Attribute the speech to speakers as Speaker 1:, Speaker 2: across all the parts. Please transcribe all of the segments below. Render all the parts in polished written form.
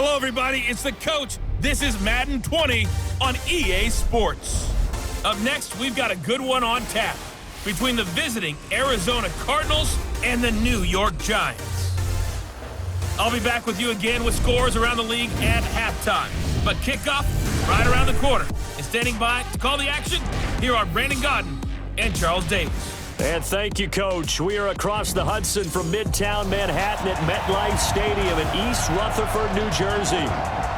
Speaker 1: Hello, everybody. It's the coach. This is Madden 20 on EA Sports. Up next, we've got a good one on tap between the visiting Arizona Cardinals and the New York Giants. I'll be back with you again with scores around the league at halftime. But kickoff right around the corner. And standing by to call the action, here are Brandon Godden and Charles Davis.
Speaker 2: And thank you, Coach. We are across the Hudson from Midtown Manhattan at MetLife Stadium in East Rutherford, New Jersey.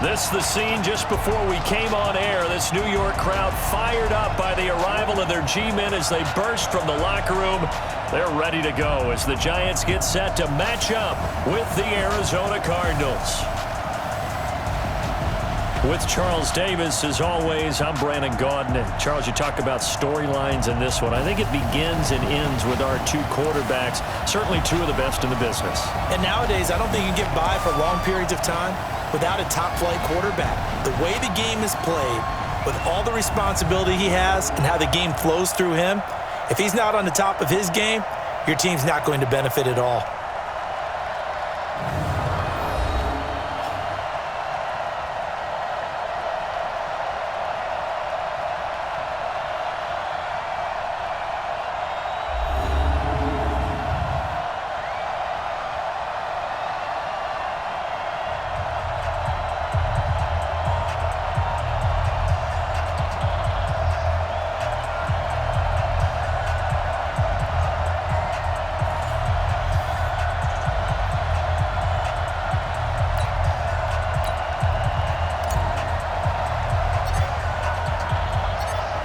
Speaker 2: This is the scene just before we came on air. This New York crowd fired up by the arrival of their G-men as they burst from the locker room. They're ready to go as the Giants get set to match up with the Arizona Cardinals. With Charles Davis, as always, I'm Brandon Godden. And Charles, you talk about storylines in this one. I think it begins and ends with our two quarterbacks, certainly two of the best in the business.
Speaker 3: And nowadays, I don't think you can get by for long periods of time without a top-flight quarterback. The way the game is played, with all the responsibility he has and how the game flows through him, if he's not on the top of his game, your team's not going to benefit at all.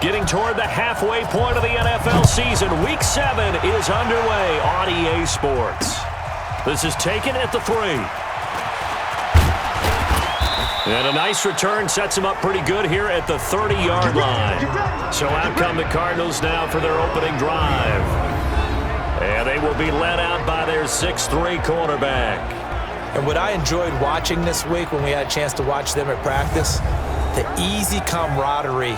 Speaker 2: Getting toward the halfway point of the NFL season, Week 7 is underway on EA Sports. This is taken at the 3. And a nice return sets him up pretty good here at the 30-yard line. So out come the Cardinals now for their opening drive. And they will be led out by their 6'3 quarterback.
Speaker 3: And what I enjoyed watching this week when we had a chance to watch them at practice, the easy camaraderie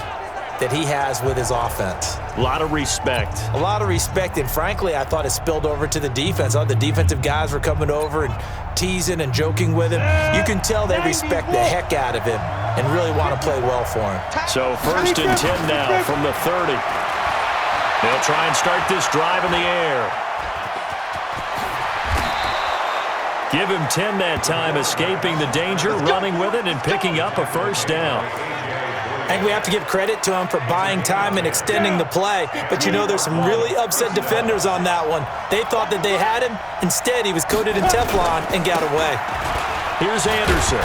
Speaker 3: that he has with his offense.
Speaker 2: A lot of respect.
Speaker 3: A lot of respect, and frankly, I thought it spilled over to the defense. I thought the defensive guys were coming over and teasing and joking with him. You can tell they respect the heck out of him and really want to play well for him.
Speaker 2: So 1st and 10 now from the 30. They'll try and start this drive in the air. Give him 10 that time, escaping the danger, running with it, and picking up a first down.
Speaker 3: I think we have to give credit to him for buying time and extending the play. But, you know, there's some really upset defenders on that one. They thought that they had him. Instead, he was coated in Teflon and got away.
Speaker 2: Here's Anderson.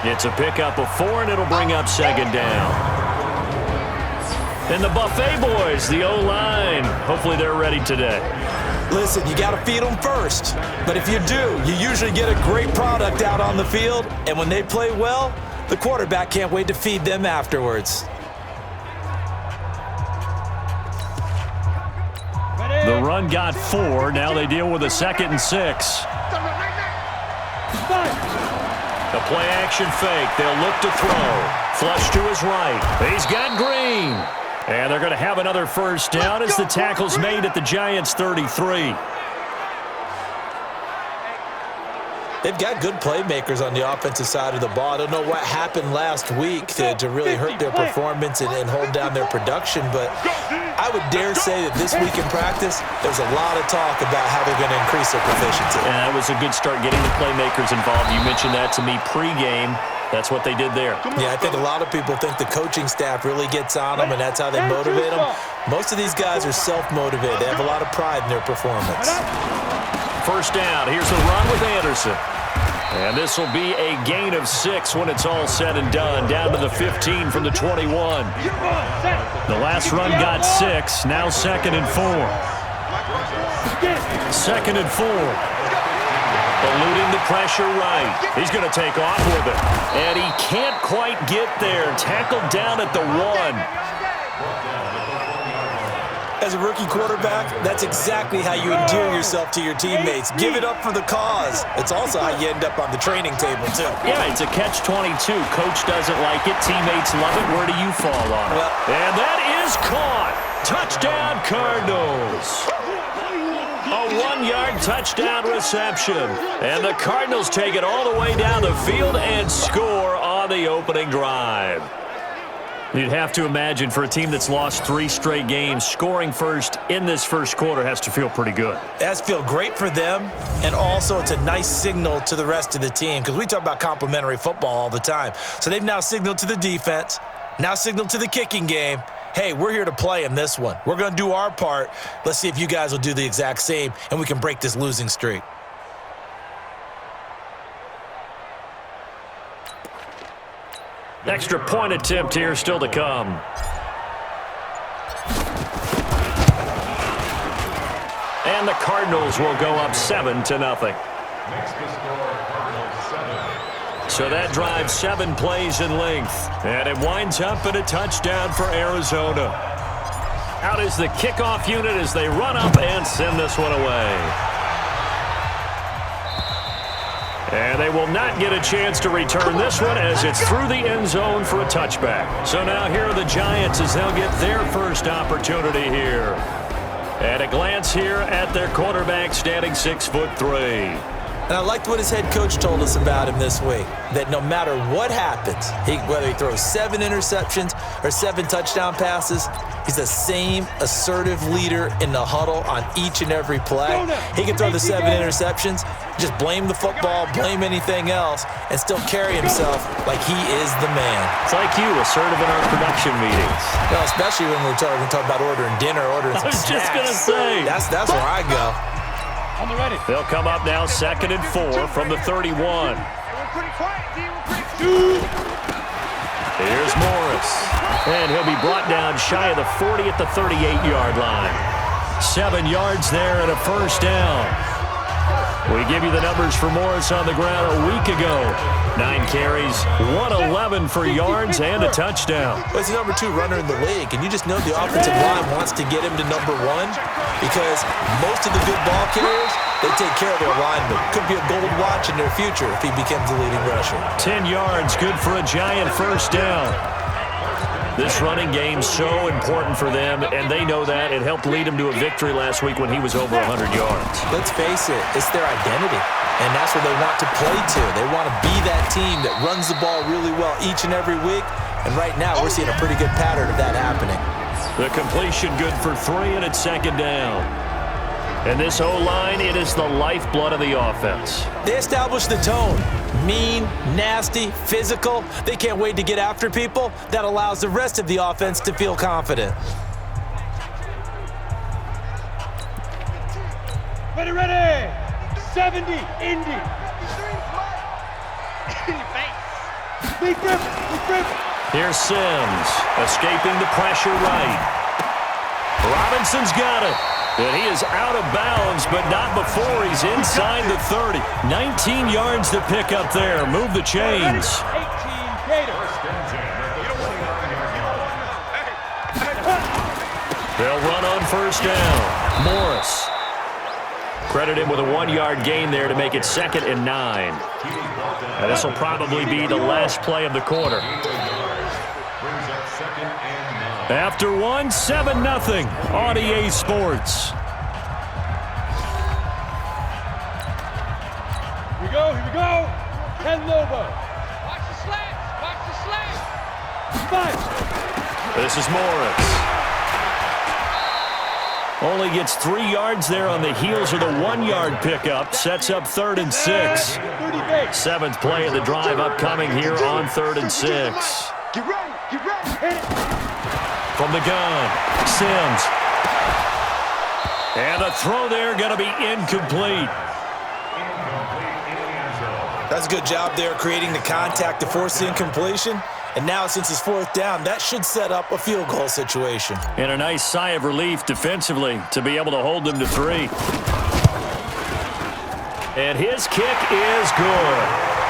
Speaker 2: It's a pickup of 4, and it'll bring up 2nd down. And the Buffet boys, the O-line, hopefully they're ready today.
Speaker 3: Listen, you got to feed them first. But if you do, you usually get a great product out on the field. And when they play well, the quarterback can't wait to feed them afterwards.
Speaker 2: The run got 4. Now they deal with a 2nd and 6. The play action fake. They'll look to throw. Flush to his right. He's got Green. And they're going to have another first down as the tackle's made at the Giants' 33.
Speaker 3: They've got good playmakers on the offensive side of the ball. I don't know what happened last week to really hurt their performance and hold down their production, but I would dare say that this week in practice, there's a lot of talk about how they're going to increase their proficiency.
Speaker 2: And that was a good start getting the playmakers involved. You mentioned that to me pregame. That's what they did there.
Speaker 3: Yeah, I think a lot of people think the coaching staff really gets on them, and that's how they motivate them. Most of these guys are self-motivated. They have a lot of pride in their performance.
Speaker 2: First down. Here's the run with Anderson. And this will be a gain of 6 when it's all said and done. Down to the 15 from the 21. The last run got 6. Now 2nd and 4. 2nd and 4. Eluding the pressure right. He's going to take off with it. And he can't quite get there. Tackled down at the 1.
Speaker 3: As a rookie quarterback, that's exactly how you endear yourself to your teammates. Give it up for the cause. It's also how you end up on the training table, too.
Speaker 2: Yeah, it's a catch-22. Coach doesn't like it. Teammates love it. Where do you fall on it? And that is caught. Touchdown, Cardinals. A 1-yard touchdown reception. And the Cardinals take it all the way down the field and score on the opening drive. You'd have to imagine for a team that's lost 3 straight games, scoring first in this first quarter has to feel pretty good.
Speaker 3: It has to feel great for them, and also it's a nice signal to the rest of the team because we talk about complimentary football all the time. So they've now signaled to the defense, now signaled to the kicking game, hey, we're here to play in this one. We're going to do our part. Let's see if you guys will do the exact same, and we can break this losing streak.
Speaker 2: Extra point attempt here still to come. And the Cardinals will go up 7-0. So that drives 7 plays in length. And it winds up in a touchdown for Arizona. Out is the kickoff unit as they run up and send this one away. And they will not get a chance to return this one as it's through the end zone for a touchback. So now here are the Giants as they'll get their first opportunity here. And a glance here at their quarterback standing 6'3".
Speaker 3: And I liked what his head coach told us about him this week, that no matter what happens, whether he throws 7 interceptions or 7 touchdown passes, he's the same assertive leader in the huddle on each and every play. He can throw the 7 interceptions, just blame the football, blame anything else, and still carry himself like he is the man.
Speaker 2: It's like you, assertive in our production meetings.
Speaker 3: Well, especially when we're talking about ordering dinner, ordering some snacks.
Speaker 2: I was just going to say.
Speaker 3: That's where I go.
Speaker 4: On the ready.
Speaker 2: They'll come up now 2nd and 4 from the 31. Here's Morris. And he'll be brought down shy of the 40 at the 38-yard line. 7 yards there and a first down. We give you the numbers for Morris on the ground a week ago. 9 carries, 111 for yards, and a touchdown.
Speaker 3: Well, he's the number 2 runner in the league, and you just know the offensive line wants to get him to number 1 because most of the good ball carriers, they take care of their linemen. Could be a gold watch in their future if he becomes the leading rusher.
Speaker 2: 10 yards, good for a Giant first down. This running game's so important for them, and they know that. It helped lead them to a victory last week when he was over 100 yards.
Speaker 3: Let's face it, it's their identity, and that's what they want to play to. They want to be that team that runs the ball really well each and every week, and right now we're seeing a pretty good pattern of that happening.
Speaker 2: The completion good for 3, and it's 2nd down. And this O-line, it is the lifeblood of the offense.
Speaker 3: They establish the tone. Mean, nasty, physical. They can't wait to get after people. That allows the rest of the offense to feel confident.
Speaker 4: Ready. 70, Indy. Big grip.
Speaker 2: Here's Sims, escaping the pressure right. Robinson's got it. And he is out of bounds, but not before he's inside the 30. 19 yards to pick up there. Move the chains.
Speaker 4: 18, Gators.
Speaker 2: They'll run on first down. Morris. Credit him with a 1-yard gain there to make it 2nd and 9. And this will probably be the last play of the quarter. After 1, 7-0 on EA Sports.
Speaker 4: Here we go. Ken Lobo. Watch the slants. 5.
Speaker 2: This is Morris. Only gets 3 yards there on the heels of the 1-yard pickup. Sets up 3rd and 6. 7th play of the drive upcoming here on 3rd and 6.
Speaker 4: Get ready. Hit it.
Speaker 2: From the gun, Sims. And the throw there going to be incomplete.
Speaker 3: That's a good job there creating the contact to force the incompletion. And now since it's 4th down, that should set up a field goal situation.
Speaker 2: And a nice sigh of relief defensively to be able to hold them to 3. And his kick is good.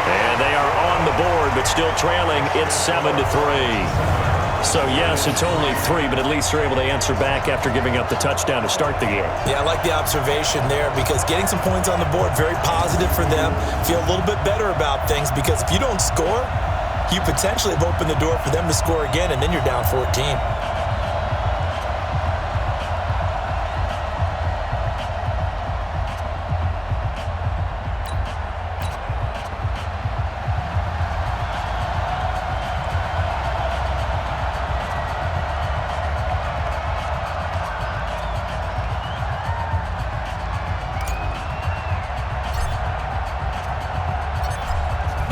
Speaker 2: And they are on the board, but still trailing. It's 7-3. So, yes, it's only 3, but at least they're able to answer back after giving up the touchdown to start the game.
Speaker 3: Yeah, I like the observation there because getting some points on the board, very positive for them. Feel a little bit better about things because if you don't score, you potentially have opened the door for them to score again, and then you're down 14.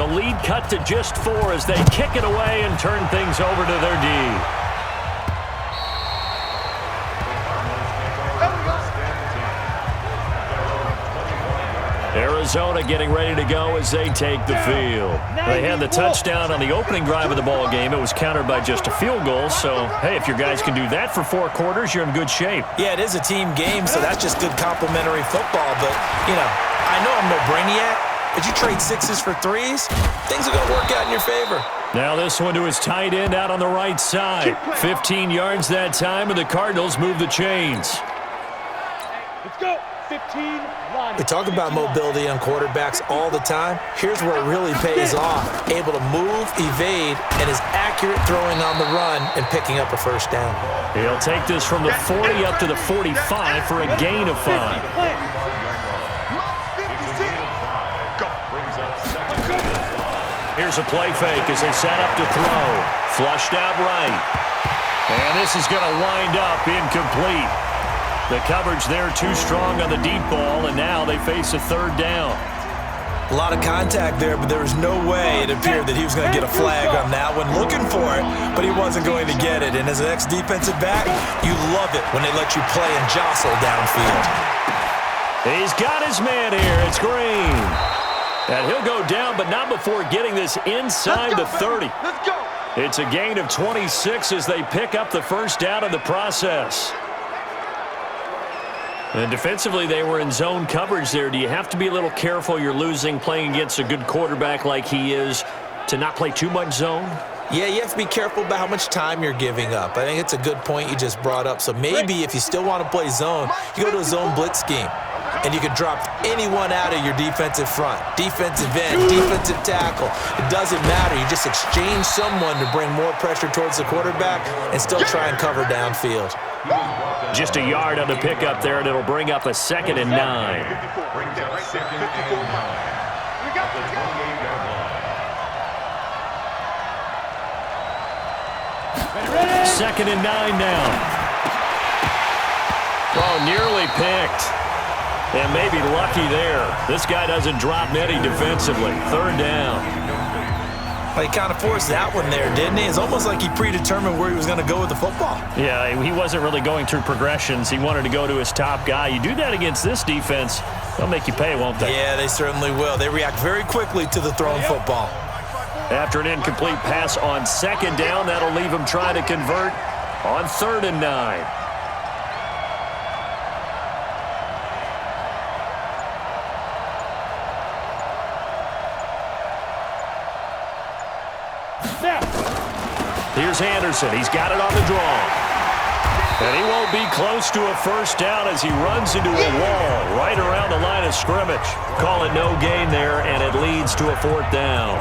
Speaker 2: The lead cut to just 4 as they kick it away and turn things over to their D. Arizona getting ready to go as they take the field. They had the touchdown on the opening drive of the ball game. It was countered by just a field goal. So, hey, if your guys can do that for 4 quarters, you're in good shape.
Speaker 3: Yeah, it is a team game, so that's just good complimentary football. But, you know, I know I'm no brainiac, but you trade 6s for 3s, things are going to work out in your favor.
Speaker 2: Now this one to his tight end out on the right side. 15 yards that time, and the Cardinals move the chains.
Speaker 4: Let's go. 15.
Speaker 3: We talk about mobility on quarterbacks all the time. Here's where it really pays off. Able to move, evade, and is accurate throwing on the run and picking up a first down.
Speaker 2: He'll take this from the 40 up to the 45 for a gain of 5. Here's a play fake as they set up to throw. Flushed out right. And this is going to wind up incomplete. The coverage there too strong on the deep ball, and now they face a 3rd down.
Speaker 3: A lot of contact there, but there was no way it appeared that he was going to get a flag on that one. Looking for it, but he wasn't going to get it. And as an ex-defensive back, you love it when they let you play and jostle downfield.
Speaker 2: He's got his man here. It's Green. And he'll go down, but not before getting this inside the 30.
Speaker 4: Let's go.
Speaker 2: It's a gain of 26 as they pick up the first down in the process. And defensively, they were in zone coverage there. Do you have to be a little careful? You're losing playing against a good quarterback like he is to not play too much zone?
Speaker 3: Yeah, you have to be careful about how much time you're giving up. I think it's a good point you just brought up. So maybe if you still want to play zone, you go to a zone blitz scheme. And you can drop anyone out of your defensive front. Defensive end, defensive tackle. It doesn't matter. You just exchange someone to bring more pressure towards the quarterback and still try and cover downfield.
Speaker 2: Just a yard on the pickup there, and it'll bring up a 2nd and 9. 2nd and 9 now. Oh, nearly picked. And maybe lucky there. This guy doesn't drop many defensively. 3rd down.
Speaker 3: Well, he kind of forced that one there, didn't he? It's almost like he predetermined where he was going to go with the football.
Speaker 2: Yeah, he wasn't really going through progressions. He wanted to go to his top guy. You do that against this defense, they'll make you pay, won't they?
Speaker 3: Yeah, they certainly will. They react very quickly to the thrown football.
Speaker 2: After an incomplete pass on 2nd down, that'll leave him trying to convert on 3rd and 9. Here's Anderson. He's got it on the draw. And he won't be close to a first down as he runs into a wall right around the line of scrimmage. Call it no gain there, and it leads to a 4th down.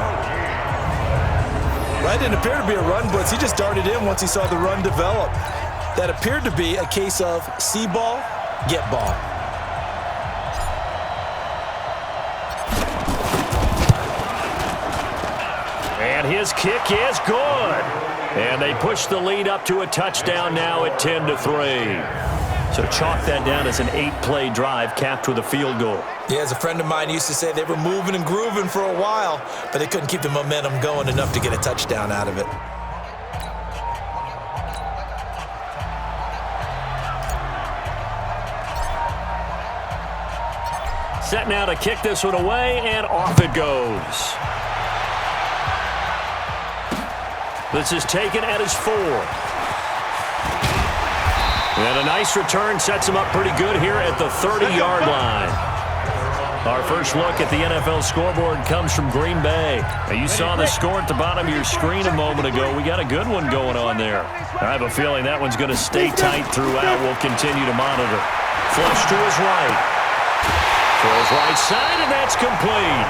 Speaker 3: Well, it didn't appear to be a run blitz. He just darted in once he saw the run develop. That appeared to be a case of see ball, get ball.
Speaker 2: And his kick is good. And they push the lead up to a touchdown now at 10-3. So chalk that down as an 8-play drive capped with a field goal.
Speaker 3: Yeah, as a friend of mine used to say, they were moving and grooving for a while, but they couldn't keep the momentum going enough to get a touchdown out of it.
Speaker 2: Set now to kick this one away, and off it goes. This is taken at his 4. And a nice return sets him up pretty good here at the 30-yard line. Our first look at the NFL scoreboard comes from Green Bay. Now, you saw the score at the bottom of your screen a moment ago. We got a good one going on there. I have a feeling that one's going to stay tight throughout. We'll continue to monitor. Flush to his right. Throws right side, and that's complete.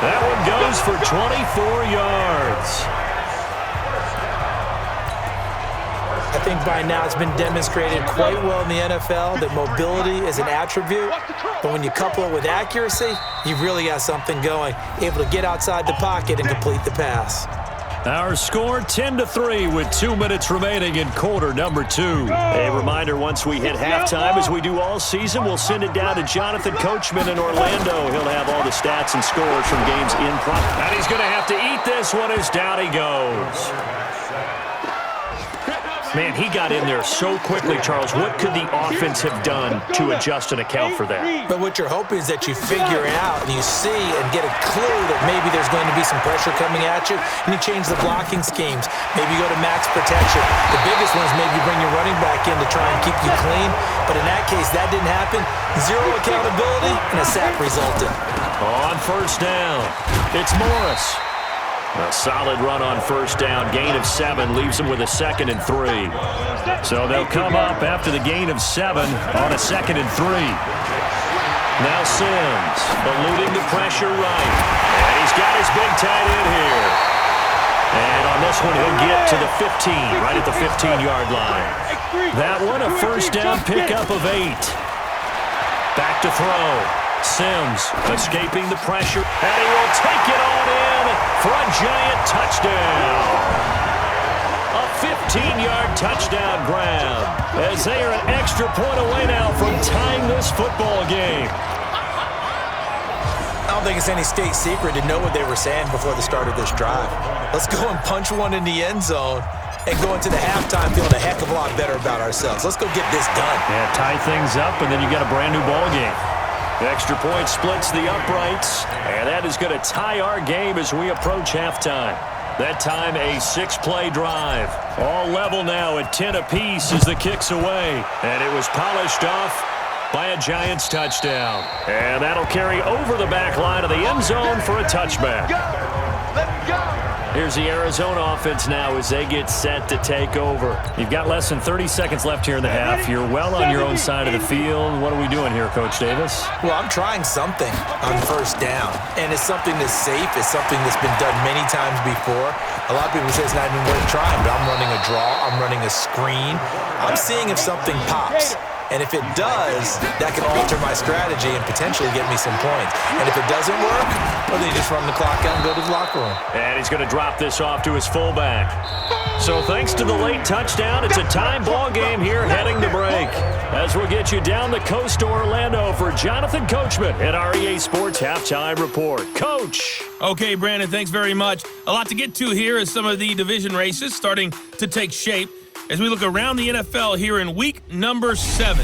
Speaker 2: That one goes for 24 yards.
Speaker 3: I think by now it's been demonstrated quite well in the NFL that mobility is an attribute, but when you couple it with accuracy, you've really got something going, able to get outside the pocket and complete the pass.
Speaker 2: Our score 10-3 with 2 minutes remaining in quarter number 2. A reminder, once we hit halftime, as we do all season, we'll send it down to Jonathan Coachman in Orlando. He'll have all the stats and scores from games in progress. And he's going to have to eat this one as down he goes. Man, he got in there so quickly, Charles. What could the offense have done to adjust and account for that?
Speaker 3: But what you're hoping is that you figure it out and you see and get a clue that maybe there's going to be some pressure coming at you, and you change the blocking schemes. Maybe you go to max protection. The biggest one is maybe bring your running back in to try and keep you clean. But in that case, that didn't happen. Zero accountability, and a sack resulted.
Speaker 2: On first down, it's Morris. A solid run on first down. Gain of 7 leaves them with a 2nd and 3. So they'll come up after the gain of 7 on a 2nd and 3. Now Sims eluding the pressure right. And he's got his big tight end here. And on this one, he'll get to the 15, right at the 15-yard line. That one, a first down pickup of 8. Back to throw. Sims escaping the pressure, and he will take it on in for a giant touchdown. A 15-yard touchdown grab, as they are an extra point away now from tying this football game.
Speaker 3: I don't think it's any state secret to know what they were saying before the start of this drive. Let's go and punch one in the end zone and go into the halftime feeling a heck of a lot better about ourselves. Let's go get this done.
Speaker 2: Yeah, tie things up, and then you got a brand-new ball game. Extra point splits the uprights, and that is going to tie our game as we approach halftime. That time, a 6-play drive. All level now at 10 apiece as the kick's away, and it was polished off by a Giants touchdown. And that'll carry over the back line of the end zone for a touchback.
Speaker 4: Let's go.
Speaker 2: Here's the Arizona offense now as they get set to take over. You've got less than 30 seconds left here in the half. You're well on your own side of the field. What are we doing here, Coach Davis?
Speaker 3: Well, I'm trying something on first down, and it's something that's safe. It's something that's been done many times before. A lot of people say it's not even worth trying, but I'm running a draw. I'm running a screen. I'm seeing if something pops. And if it does, that can alter my strategy and potentially get me some points. And if it doesn't work, well, then you just run the clock out and go to the locker room.
Speaker 2: And he's going to drop this off to his fullback. So thanks to the late touchdown, it's a tie ball game here heading to break. As we'll get you down the coast to Orlando for Jonathan Coachman at our EA Sports Halftime Report. Coach.
Speaker 1: Okay, Brandon, thanks very much. A lot to get to here as some of the division races starting to take shape as we look around the NFL here in week number 7.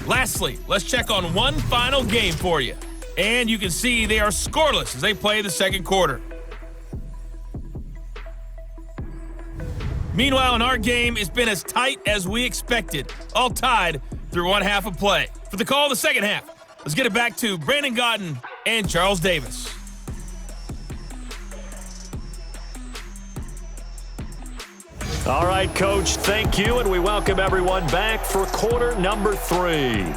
Speaker 1: Lastly, let's check on one final game for you. And you can see they are scoreless as they play the second quarter. Meanwhile, in our game, it's been as tight as we expected, all tied through one half of play. For the call of the second half, let's get it back to Brandon Godden and Charles Davis.
Speaker 2: All right, Coach, thank you, and we welcome everyone back for quarter number 3.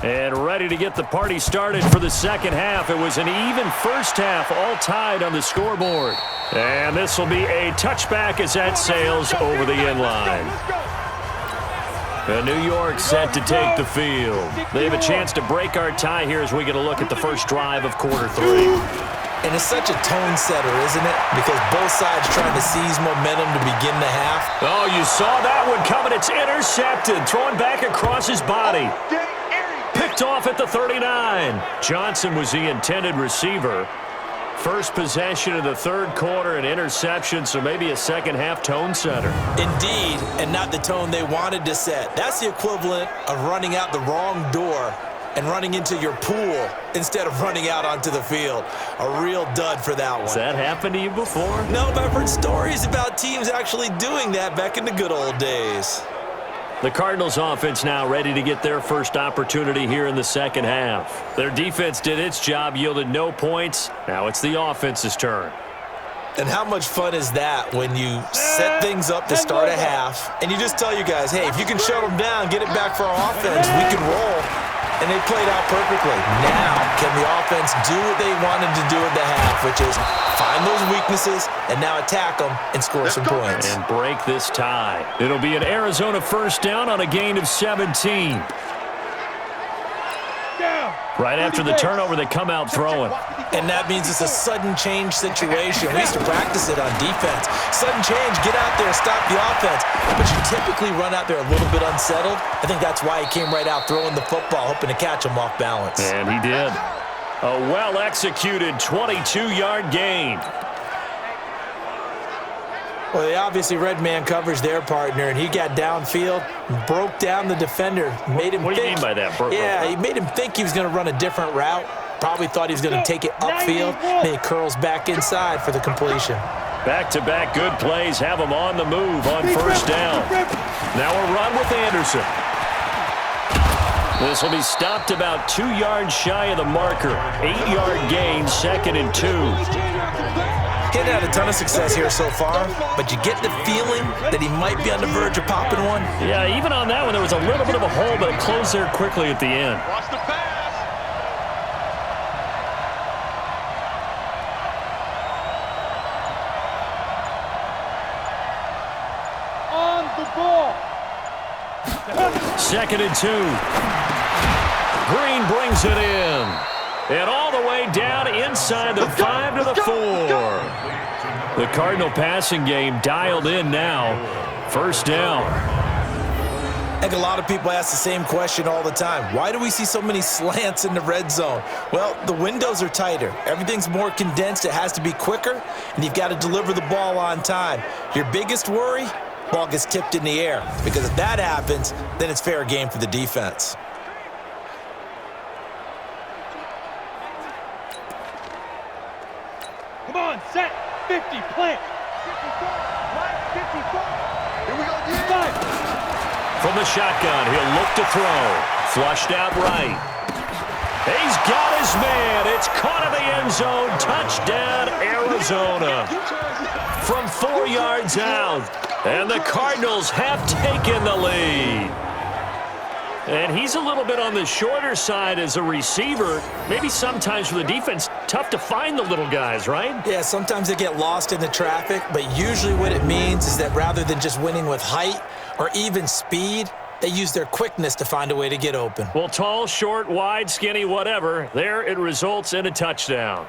Speaker 2: And ready to get the party started for the second half. It was an even first half, all tied on the scoreboard. And this will be a touchback as that sails over the end line. And New York set to take the field. They have a chance to break our tie here as we get a look at the first drive of quarter 3.
Speaker 3: And it's such a tone setter, isn't it? Because both sides trying to seize momentum to begin the half.
Speaker 2: Oh, you saw that one coming. It's intercepted. Throwing back across his body. Picked off at the 39. Johnson was the intended receiver. First possession of the third quarter, an interception, so maybe a second-half tone setter.
Speaker 3: Indeed, and not the tone they wanted to set. That's the equivalent of running out the wrong door and running into your pool instead of running out onto the field. A real dud for that one.
Speaker 2: Has that happened to you before?
Speaker 3: No, but I've heard stories about teams actually doing that back in the good old days.
Speaker 2: The Cardinals offense now ready to get their first opportunity here in the second half. Their defense did its job, yielded no points. Now it's the offense's turn.
Speaker 3: And how much fun is that when you set things up to start a half and you just tell you guys, hey, if you can shut them down, get it back for our offense, we can roll. And they played out perfectly. Now, can the offense do what they wanted to do at the half, which is find those weaknesses and now attack them and score some points.
Speaker 2: And break this tie. It'll be an Arizona first down on a gain of 17. Right after the turnover, they come out throwing.
Speaker 3: And that means it's a sudden change situation. We used to practice it on defense. Sudden change, get out there, stop the offense. But you typically run out there a little bit unsettled. I think that's why he came right out throwing the football, hoping to catch him off balance.
Speaker 2: And he did. A well-executed 22-yard gain.
Speaker 3: Well, they obviously read man coverage their partner, and he got downfield, broke down the defender, made him
Speaker 2: What do you
Speaker 3: think.
Speaker 2: mean by that?
Speaker 3: Yeah, he made him think he was going to run a different route. Probably thought he was going to take it upfield. Then he curls back inside for the completion.
Speaker 2: Back-to-back good plays have him on the move on first down. Now a run with Anderson. This will be stopped about 2 yards shy of the marker. 8-yard gain, 2nd and 2.
Speaker 3: He's had a ton of success here so far, but you get the feeling that he might be on the verge of popping one.
Speaker 2: Yeah, even on that one, there was a little bit of a hole, but it closed there quickly at the end.
Speaker 4: Watch the pass. On the ball.
Speaker 2: 2nd and 2. Green brings it in. And all the way down inside the 5 to the 4. The Cardinal passing game dialed in now. First down.
Speaker 3: I think a lot of people ask the same question all the time. Why do we see so many slants in the red zone? Well, the windows are tighter. Everything's more condensed. It has to be quicker, and you've got to deliver the ball on time. Your biggest worry? Ball gets tipped in the air. Because if that happens, then it's fair game for the defense.
Speaker 4: Come on, set. 50, plant. 54, right, 54. Here we go,
Speaker 2: From the shotgun, he'll look to throw. Flushed out right. He's got his man. It's caught in the end zone. Touchdown, Arizona. From 4 yards out. And the Cardinals have taken the lead. And he's a little bit on the shorter side as a receiver. Maybe sometimes for the defense, tough to find the little guys, right?
Speaker 3: Yeah, sometimes they get lost in the traffic, but usually what it means is that rather than just winning with height or even speed, they use their quickness to find a way to get open.
Speaker 2: Well, tall, short, wide, skinny, whatever, there it results in a touchdown.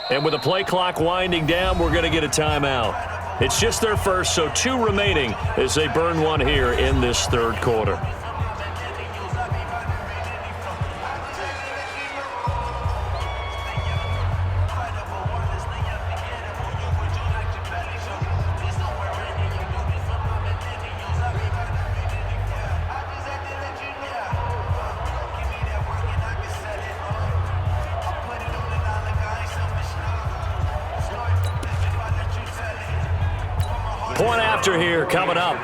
Speaker 2: And with the play clock winding down, we're going to get a timeout. It's just their first, so 2 remaining as they burn one here in this third quarter. Point after here coming up.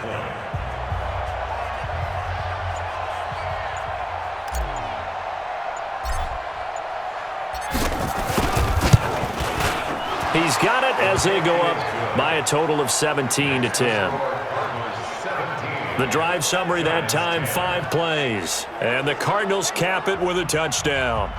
Speaker 2: He's got it as they go up by a total of 17-10. The drive summary that time, 5 plays. And the Cardinals cap it with a touchdown.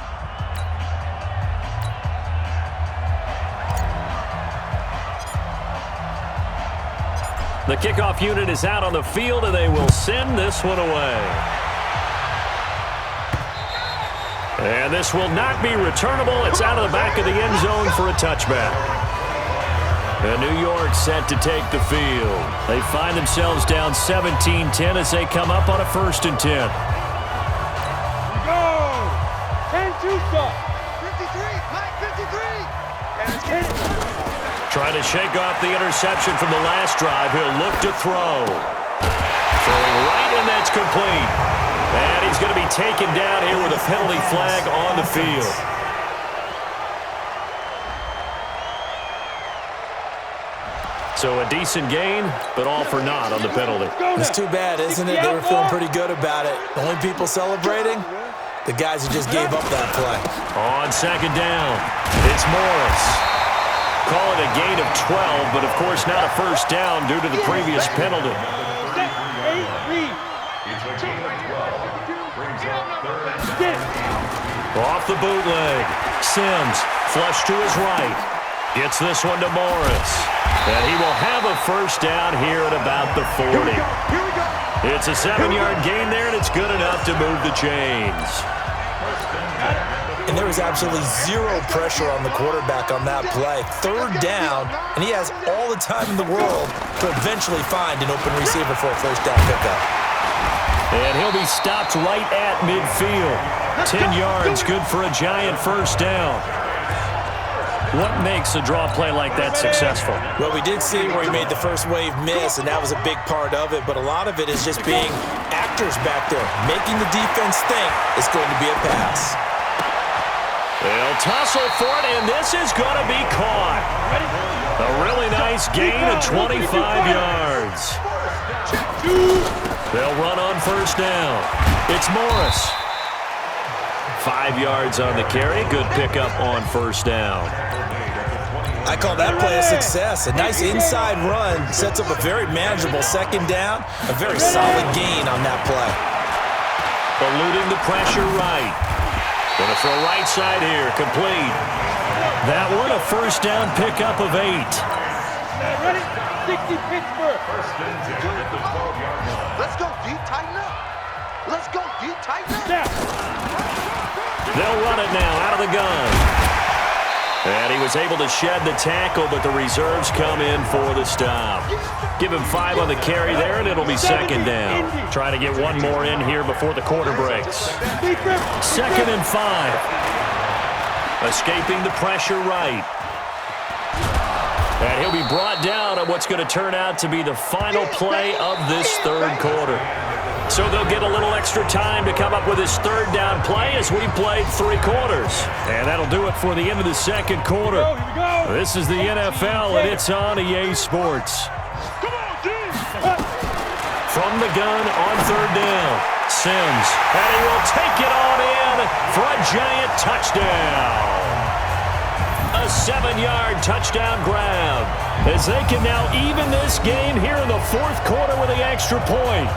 Speaker 2: The kickoff unit is out on the field, and they will send this one away. And this will not be returnable. It's out of the back of the end zone for a touchback. And New York set to take the field. They find themselves down 17-10 as they come up on a 1st and 10.
Speaker 4: Go! 10-2 stop. 53, high 53.
Speaker 2: Trying to shake off the interception from the last drive. He'll look to throw. Throwing right, and that's complete. And he's going to be taken down here with a penalty flag on the field. So a decent gain, but all for naught on the penalty.
Speaker 3: It's too bad, isn't it? They were feeling pretty good about it. The only people celebrating, the guys who just gave up that play.
Speaker 2: On 2nd down, it's Morris. Call it a gain of 12, but of course not a 1st down due to the previous penalty. Off the bootleg. Sims, flush to his right. Gets this one to Morris. And he will have a 1st down here at about the 40. It's a 7-yard gain there, and it's good enough to move the chains.
Speaker 3: And there was absolutely zero pressure on the quarterback on that play. 3rd down, and he has all the time in the world to eventually find an open receiver for a 1st down pickup.
Speaker 2: And he'll be stopped right at midfield. 10 yards, good for a giant 1st down. What makes a draw play like that successful?
Speaker 3: Well, we did see where he made the first wave miss, and that was a big part of it, but a lot of it is just being actors back there, making the defense think it's going to be a pass.
Speaker 2: They'll tussle for it, and this is going to be caught. A really nice gain of 25 yards. They'll run on 1st down. It's Morris. 5 yards on the carry. Good pickup on 1st down.
Speaker 3: I call that play a success. A nice inside run sets up a very manageable 2nd down. A very solid gain on that play.
Speaker 2: Eluding the pressure right. Going to throw right side here. Complete. That one a 1st down pickup of 8.
Speaker 4: Ready? 60 Pittsburgh.
Speaker 5: Let's go deep, tighten up. Let's go deep, tighten up.
Speaker 2: They'll run it now out of the gun. And he was able to shed the tackle, but the reserves come in for the stop. Give him 5 on the carry there, and it'll be 2nd down. Trying to get one more in here before the quarter breaks. 2nd and 5. Escaping the pressure right. And he'll be brought down on what's going to turn out to be the final play of this 3rd quarter. So they'll get a little extra time to come up with this 3rd down play as we played 3 quarters. And that'll do it for the end of the 2nd quarter. This is the NFL, and it's on EA Sports. From the gun on 3rd down, Sims, and he will take it on in for a giant touchdown. A 7-yard touchdown grab as they can now even this game here in the 4th quarter with the extra point.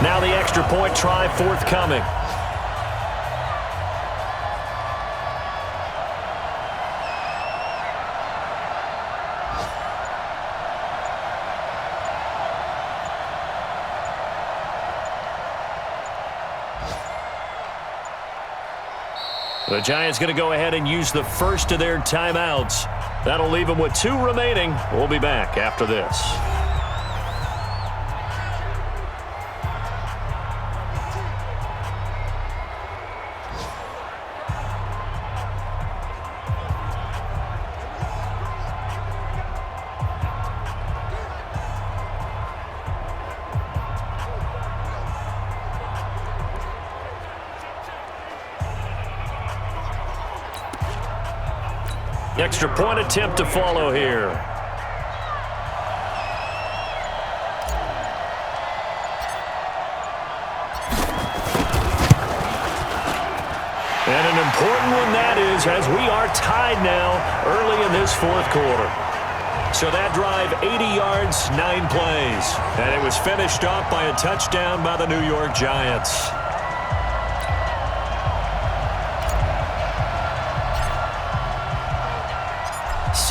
Speaker 2: Now the extra point try forthcoming. The Giants going to go ahead and use the first of their timeouts. That'll leave them with 2 remaining. We'll be back after this. Extra point attempt to follow here. And an important one that is, as we are tied now early in this 4th quarter. So that drive, 80 yards, 9 plays. And it was finished off by a touchdown by the New York Giants.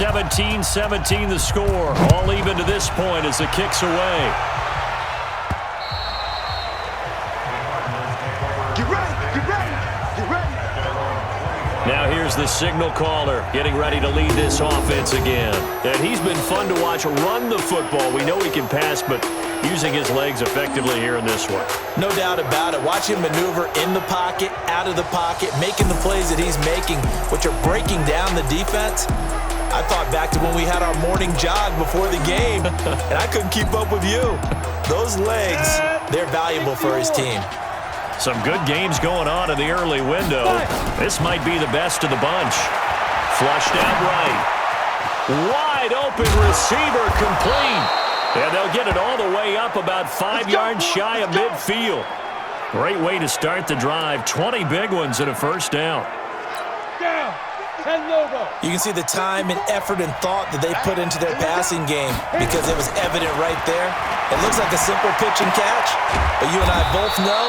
Speaker 2: (17-17) the score. All even to this point as the kick's away.
Speaker 5: Get ready, get ready, get ready.
Speaker 2: Now here's the signal caller getting ready to lead this offense again. And he's been fun to watch run the football. We know he can pass, but using his legs effectively here in this one.
Speaker 3: No doubt about it. Watch him maneuver in the pocket, out of the pocket, making the plays that he's making, which are breaking down the defense. I thought back to when we had our morning jog before the game, and I couldn't keep up with you. Those legs, they're valuable for his team.
Speaker 2: Some good games going on in the early window. This might be the best of the bunch. Flushed out right. Wide open receiver complete. And they'll get it all the way up about 5 yards shy of midfield. Great way to start the drive. 20 big ones and a first down.
Speaker 4: Down. 10 logo.
Speaker 3: You can see the time and effort and thought that they put into their passing game because it was evident right there. It looks like a simple pitch and catch, but you and I both know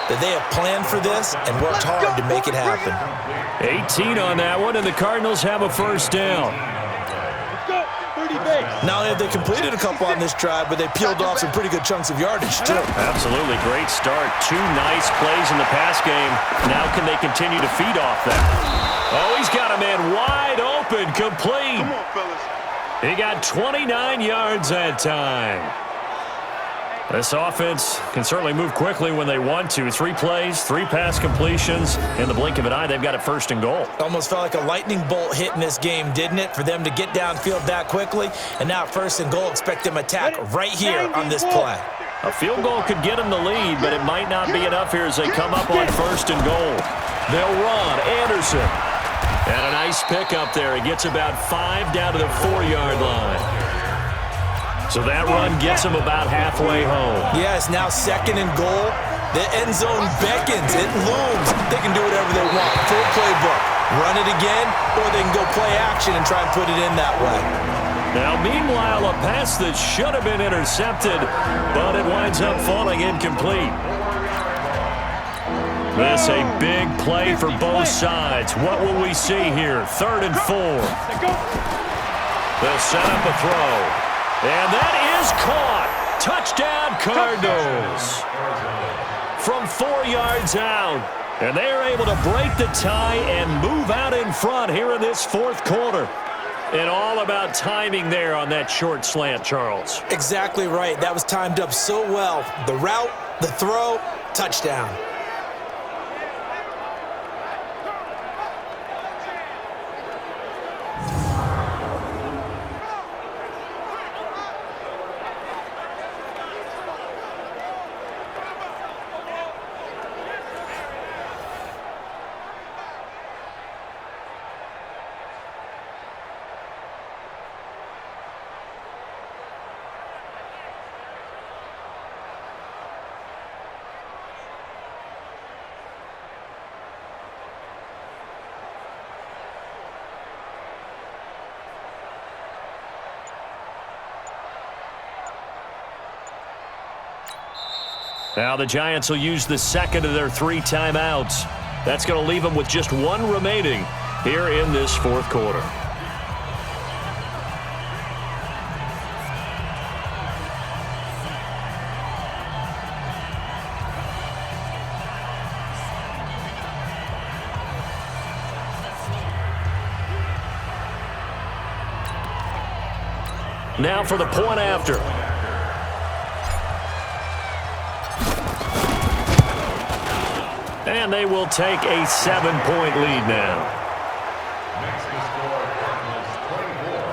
Speaker 3: that they have planned for this and worked hard to make it happen.
Speaker 2: 18 on that one, and the Cardinals have a first down.
Speaker 4: Let's go. 30 base.
Speaker 3: Not only have they completed a couple on this drive, but they peeled off some pretty good chunks of yardage, too.
Speaker 2: Absolutely great start. 2 nice plays in the pass game. Now can they continue to feed off that? Oh, he's got a man wide open, complete.
Speaker 5: Come on, fellas.
Speaker 2: He got 29 yards that time. This offense can certainly move quickly when they want to. 3 plays, 3 pass completions. In the blink of an eye, they've got it first and goal.
Speaker 3: Almost felt like a lightning bolt hit in this game, didn't it? For them to get downfield that quickly. And now first and goal, expect them to attack right here on this play.
Speaker 2: A field goal could get them the lead, but it might not be enough here as they come up on first and goal. They'll run. Anderson. And a nice pickup there. He gets about 5 down to the 4-yard line. So that run gets him about halfway home.
Speaker 3: Yeah, it's now second and goal. The end zone beckons. It looms. They can do whatever they want. Full playbook. Run it again, or they can go play action and try and put it in that way.
Speaker 2: Now, meanwhile, a pass that should have been intercepted, but it winds up falling incomplete. This a big play for both sides. What will we see here? 3rd and 4. They'll set up a throw. And that is caught. Touchdown, Cardinals. From 4 yards out. And they are able to break the tie and move out in front here in this 4th quarter. And all about timing there on that short slant, Charles.
Speaker 3: Exactly right. That was timed up so well. The route, the throw, touchdown.
Speaker 2: Now the Giants will use the second of their 3 timeouts. That's going to leave them with just 1 remaining here in this 4th quarter. Now for the point after. And they will take a 7-point lead now.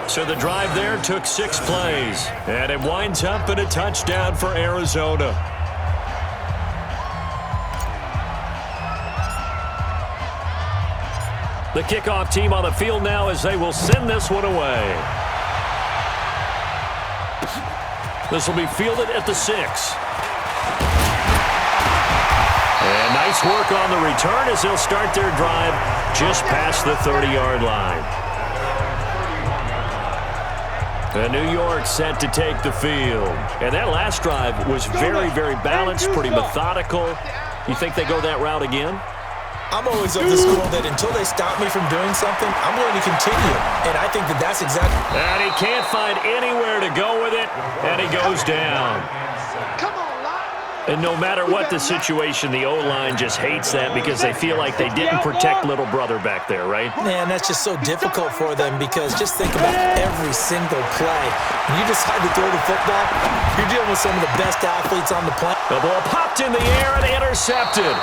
Speaker 2: So the drive there took 6 plays. And it winds up in a touchdown for Arizona. The kickoff team on the field now as they will send this one away. This will be fielded at the 6. And nice work on the return as they'll start their drive just past the 30-yard line. And New York set to take the field. And that last drive was very, very balanced, pretty methodical. You think they go that route again?
Speaker 3: I'm always of the school that until they stop me from doing something, I'm going to continue. And I think that that's exactly...
Speaker 2: And he can't find anywhere to go with it, and he goes down.
Speaker 5: Come on, line.
Speaker 2: And no matter what the situation, the O-line just hates that because they feel like they didn't protect little brother back there, right?
Speaker 3: Man, that's just so difficult for them because just think about every single play. When you decide to throw the football, you're dealing with some of the best athletes on the planet.
Speaker 2: The ball popped in the air and intercepted.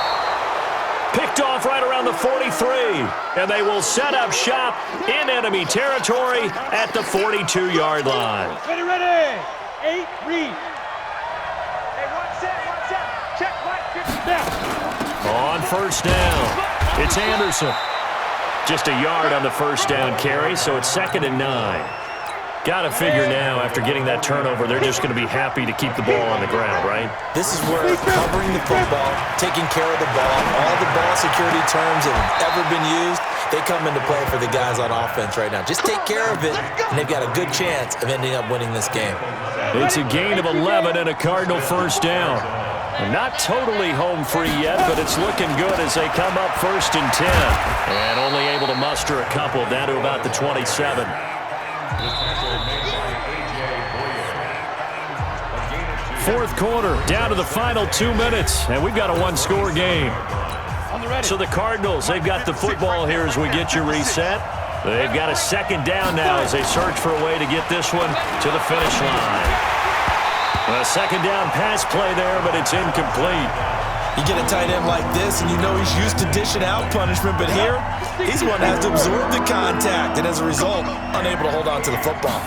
Speaker 2: Picked off right around the 43. And they will set up shop in enemy territory at the 42-yard line.
Speaker 4: Ready, ready. 8, read. Hey, one set. Check right, 50 steps.
Speaker 2: On first down, it's Anderson. Just a yard on the first down carry, so it's 2nd and 9. Got to figure now, after getting that turnover, they're just going to be happy to keep the ball on the ground, right?
Speaker 3: This is where covering the football, taking care of the ball, all the ball security terms that have ever been used, they come into play for the guys on offense right now. Just take care of it, and they've got a good chance of ending up winning this game.
Speaker 2: It's a gain of 11 and a Cardinal first down. Not totally home free yet, but it's looking good as they come up 1st and 10. And only able to muster a couple down to about the 27. Fourth quarter, down to the final 2 minutes, and we've got a one-score game. So the Cardinals, they've got the football here as we get you reset. They've got a 2nd down now as they search for a way to get this one to the finish line. A 2nd down pass play there, but it's incomplete.
Speaker 3: You get a tight end like this, and you know he's used to dishing out punishment, but here, he's one that has to absorb the contact, and as a result, unable to hold on to the football.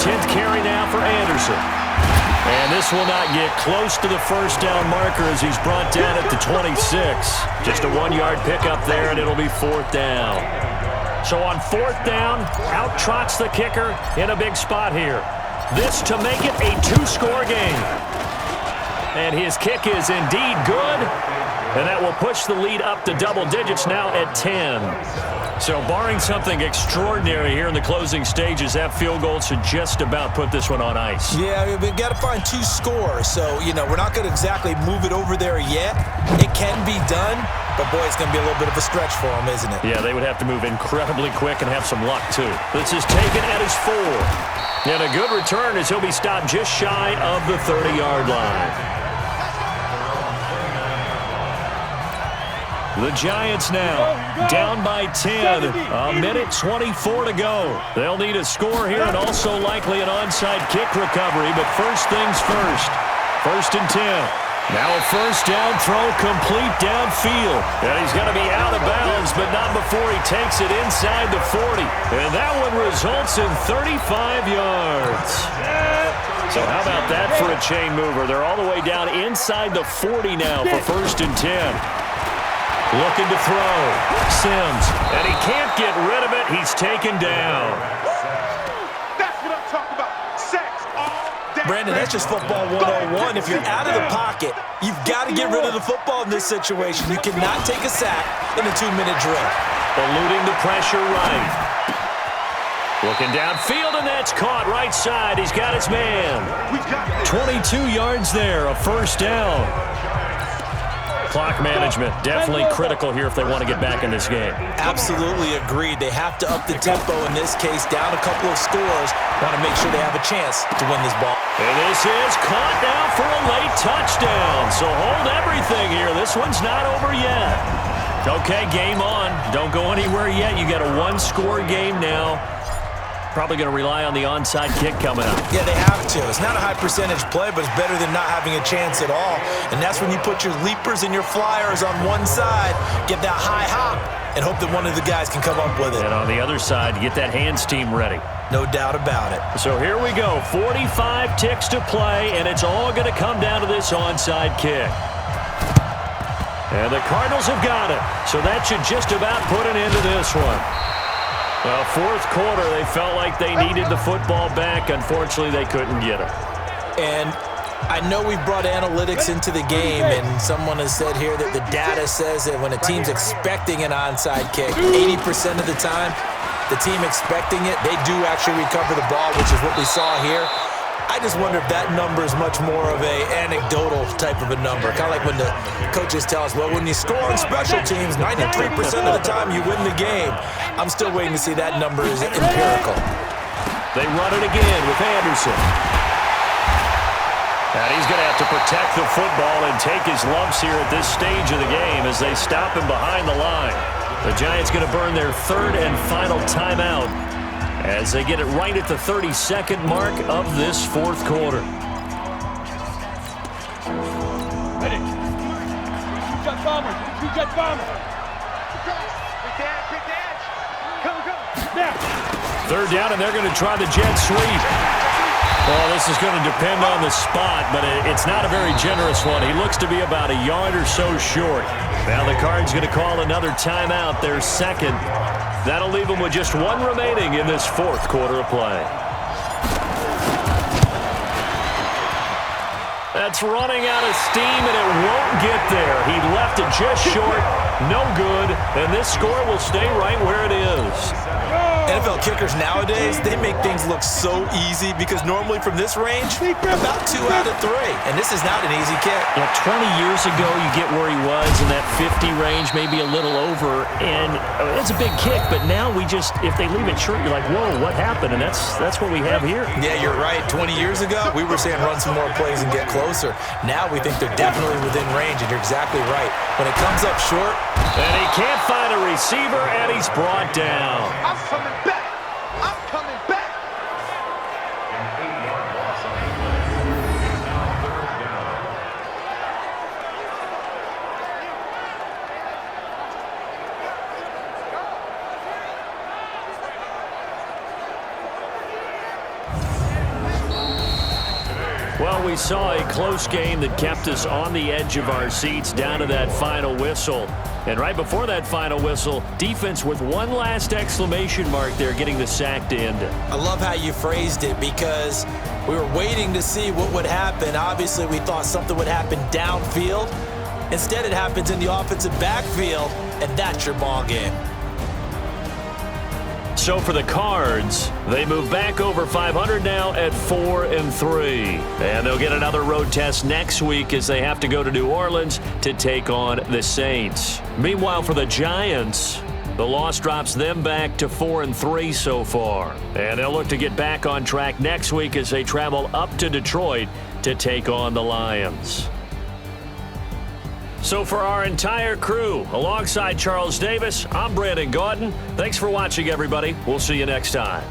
Speaker 2: 10th carry now for Anderson. And this will not get close to the first down marker as he's brought down at the 26. Just a 1-yard pickup there, and it'll be 4th down. So on 4th down, out trots the kicker in a big spot here. This to make it a 2-score game. And his kick is indeed good, and that will push the lead up to double digits now at 10. So barring something extraordinary here in the closing stages, that field goal should just about put this one on ice.
Speaker 3: Yeah, we've got to find 2 scores. So, we're not going to exactly move it over there yet. It can be done, but boy, it's going to be a little bit of a stretch for them, isn't it?
Speaker 2: Yeah, they would have to move incredibly quick and have some luck, too. This is taken at his 4. And a good return as he'll be stopped just shy of the 30-yard line. The Giants now down by 10. A minute 24 to go. They'll need a score here and also likely an onside kick recovery, but first things first. 1st and 10. Now a first down throw complete downfield. And he's going to be out of bounds, but not before he takes it inside the 40. And that one results in 35 yards. So how about that for a chain mover? They're all the way down inside the 40 now for 1st and 10. Looking to throw. Sims. And he can't get rid of it. He's taken down.
Speaker 4: That's what I'm talking about. Sex all day.
Speaker 3: Brandon, that's just football 101. If you're out of the pocket, you've got to get rid of the football in this situation. You cannot take a sack in a 2-minute drill.
Speaker 2: Eluding the pressure right. Looking downfield, and that's caught right side. He's got his man. 22 yards there, a first down. Clock management, definitely critical here if they want to get back in this game.
Speaker 3: Absolutely agreed. They have to up the tempo in this case, down a couple of scores. Want to make sure they have a chance to win this ball.
Speaker 2: And this is caught now for a late touchdown. So hold everything here. This one's not over yet. Okay, game on. Don't go anywhere yet. You got a 1-score game now. Probably going to rely on the onside kick coming up.
Speaker 3: Yeah, they have to. It's not a high percentage play, but it's better than not having a chance at all. And that's when you put your leapers and your flyers on one side, get that high hop, and hope that one of the guys can come up with it.
Speaker 2: And on the other side, get that hands team ready.
Speaker 3: No doubt about it.
Speaker 2: So here we go. 45 ticks to play, and it's all going to come down to this onside kick. And the Cardinals have got it. So that should just about put an end to this one. Well, 4th quarter, they felt like they needed the football back. Unfortunately, they couldn't get it.
Speaker 3: And I know we've brought analytics into the game, and someone has said here that the data says that when a team's expecting an onside kick, 80% of the time, the team expecting it, they do actually recover the ball, which is what we saw here. I just wonder if that number is much more of a anecdotal type of a number. Kind of like when the coaches tell us, well, when you score on special teams, 93% of the time you win the game. I'm still waiting to see that number is empirical.
Speaker 2: They run it again with Anderson. And he's going to have to protect the football and take his lumps here at this stage of the game as they stop him behind the line. The Giants going to burn their third and final timeout as they get it right at the 32nd mark of this fourth quarter.
Speaker 4: Ready. Two-jet bomber. Two-jet bomber. Quick dance. Come. Now.
Speaker 2: Third down, and they're going to try the jet sweep. Well, this is going to depend on the spot, but it's not a very generous one. He looks to be about a yard or so short. Now the Cards going to call another timeout, their second. That'll leave them with just one remaining in this fourth quarter of play. That's running out of steam, and it won't get there. He left it just short. No good, and this score will stay right where it is.
Speaker 3: NFL kickers nowadays, they make things look so easy because normally from this range, about 2 out of 3. And this is not an easy kick.
Speaker 2: Yeah, 20 years ago, you get where he was in that 50 range, maybe a little over, and it's a big kick. But now we just, if they leave it short, you're like, whoa, what happened? And that's what we have here.
Speaker 3: Yeah, you're right. 20 years ago, we were saying run some more plays and get closer. Now we think they're definitely within range, and you're exactly right. When it comes up short,
Speaker 2: and he can't find a receiver, and he's brought down.
Speaker 5: I'm coming back. I'm coming back.
Speaker 2: Well, we saw a close game that kept us on the edge of our seats down to that final whistle. And right before that final whistle, defense with one last exclamation mark there, getting the sack to end it.
Speaker 3: I love how you phrased it because we were waiting to see what would happen. Obviously, we thought something would happen downfield. Instead, it happens in the offensive backfield, and that's your ball game.
Speaker 2: So for the Cards, they move back over 500 now at 4-3. And they'll get another road test next week as they have to go to New Orleans to take on the Saints. Meanwhile, for the Giants, the loss drops them back to 4-3 so far. And they'll look to get back on track next week as they travel up to Detroit to take on the Lions. So for our entire crew, alongside Charles Davis, I'm Brandon Gaudin. Thanks for watching, everybody. We'll see you next time.